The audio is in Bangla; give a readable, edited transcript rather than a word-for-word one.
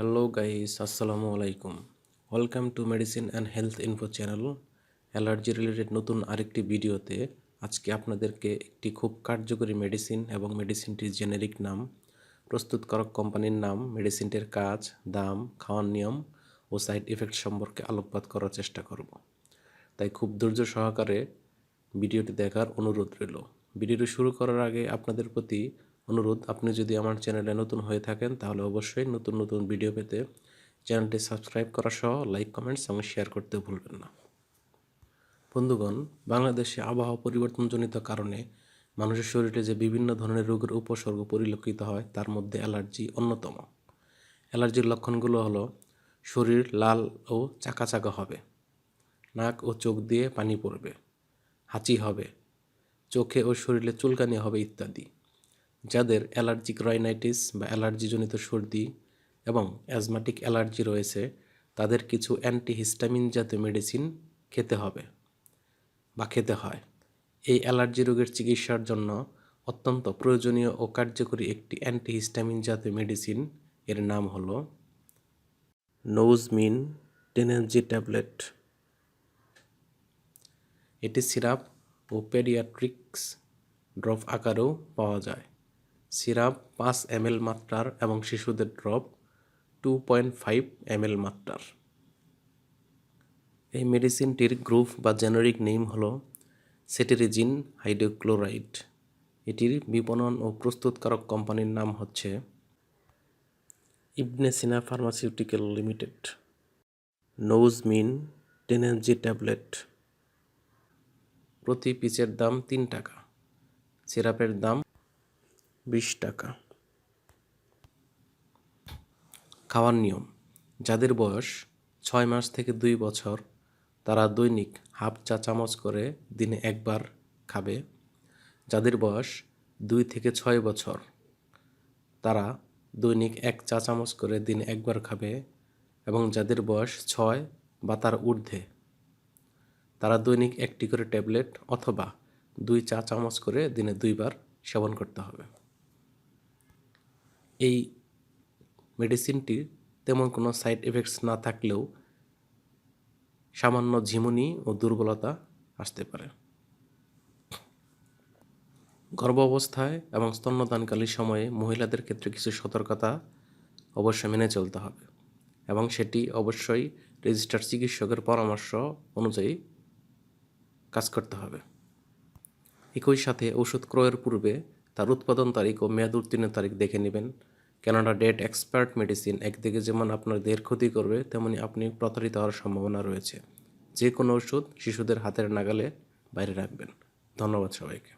হ্যালো গাইস, আসসালামু আলাইকুম। Welcome to medicine and health info channel. Allergy related নতুন আরেকটি ভিডিওতে আজকে আপনাদেরকে একটি খুব কার্যকরী মেডিসিন এবং মেডিসিনটির জেনেরিক নাম, প্রস্তুতকারক কোম্পানির নাম, মেডিসিনটির কাজ, দাম, খাওয়ার নিয়ম ও সাইড ইফেক্ট সম্পর্কে আলোকপাত করার চেষ্টা করব। তাই খুব ধৈর্য সহকারে ভিডিওটি দেখার অনুরোধ রইল। ভিডিওটি শুরু করার আগে আপনাদের প্রতি অনুরোধ, আপনি যদি আমার চ্যানেলে নতুন হয়ে থাকেন তাহলে অবশ্যই নতুন নতুন ভিডিও পেতে চ্যানেলটি সাবস্ক্রাইব করা সহ লাইক, কমেন্টস এবং শেয়ার করতে ভুলবেন না। বন্ধুগণ, বাংলাদেশে আবহাওয়া পরিবর্তনজনিত কারণে মানুষের শরীরে যে বিভিন্ন ধরনের রোগের উপসর্গ পরিলক্ষিত হয় তার মধ্যে অ্যালার্জি অন্যতম। অ্যালার্জির লক্ষণগুলো হলো শরীর লাল ও চাকা চাকা হবে, নাক ও চোখ দিয়ে পানি পড়বে, হাঁচি হবে, চোখে ও শরীরে চুলকানি হবে ইত্যাদি। যাদের অ্যালার্জিক রাইনাইটিস বা অ্যালার্জিজনিত সর্দি এবং অ্যাজমাটিক অ্যালার্জি রয়েছে তাদের কিছু অ্যান্টিহিস্টামিন জাতীয় মেডিসিন খেতে হবে বা খেতে হয়। এই অ্যালার্জি রোগের চিকিৎসার জন্য অত্যন্ত প্রয়োজনীয় ও কার্যকরী একটি অ্যান্টিহিস্টামিন জাতীয় মেডিসিন, এর নাম হলো নোজমিন 10 mg ট্যাবলেট। এটি সিরাপ ও পেডিয়াট্রিক্স ড্রপ আকারেও পাওয়া যায়। সিরাপ 5 ml মাত্রার এবং শিশুদের ড্রপ 2.5 ml মাত্রার। এই মেডিসিনটির গ্রুপ বা জেনারিক নেম হল সেটেরিজিন হাইড্রোক্লোরাইড। এটির বিপণন ও প্রস্তুতকারক কোম্পানির নাম হচ্ছে ইবনে সিনা ফার্মাসিউটিক্যাল লিমিটেড। নোজমিন 10 mg ট্যাবলেট প্রতি পিসের দাম 3 টাকা, সিরাপের দাম 20 টাকা। খাওয়ার নিয়ম: যাদের বয়স 6 মাস থেকে 2 বছর তারা দৈনিক হাফ চা চামচ করে দিনে একবার খাবে। যাদের বয়স 2 থেকে 6 বছর তারা দৈনিক 1 চা চামচ করে দিনে একবার খাবে, এবং যাদের বয়স 6 বা তার ঊর্ধ্বে তারা দৈনিক 1টি করে ট্যাবলেট অথবা 2 চা চামচ করে দিনে 2 বার সেবন করতে হবে। এই মেডিসিনটির তেমন কোনো সাইড এফেক্টস না থাকলেও সামান্য ঝিমুনি ও দুর্বলতা আসতে পারে। গর্ভাবস্থায় এবং স্তন্যদানকালীন সময়ে মহিলাদের ক্ষেত্রে কিছু সতর্কতা অবশ্যই মেনে চলতে হবে, এবং সেটি অবশ্যই রেজিস্টার্ড চিকিৎসকের পরামর্শ অনুযায়ী কাজ করতে হবে। একই সাথে ওষুধ ক্রয়ের পূর্বে তার উৎপাদন তারিখ ও মেয়াদ উত্তীর্ণের তারিখ দেখে নেবেন, কেননা ডেট এক্সপায়ার্ড মেডিসিন একদিকে যেমন আপনার দেহের ক্ষতি করবে তেমনি আপনি প্রতারিত হওয়ার সম্ভাবনা রয়েছে। যে কোনো ওষুধ শিশুদের হাতের নাগালে বাইরে রাখবেন। ধন্যবাদ সবাইকে।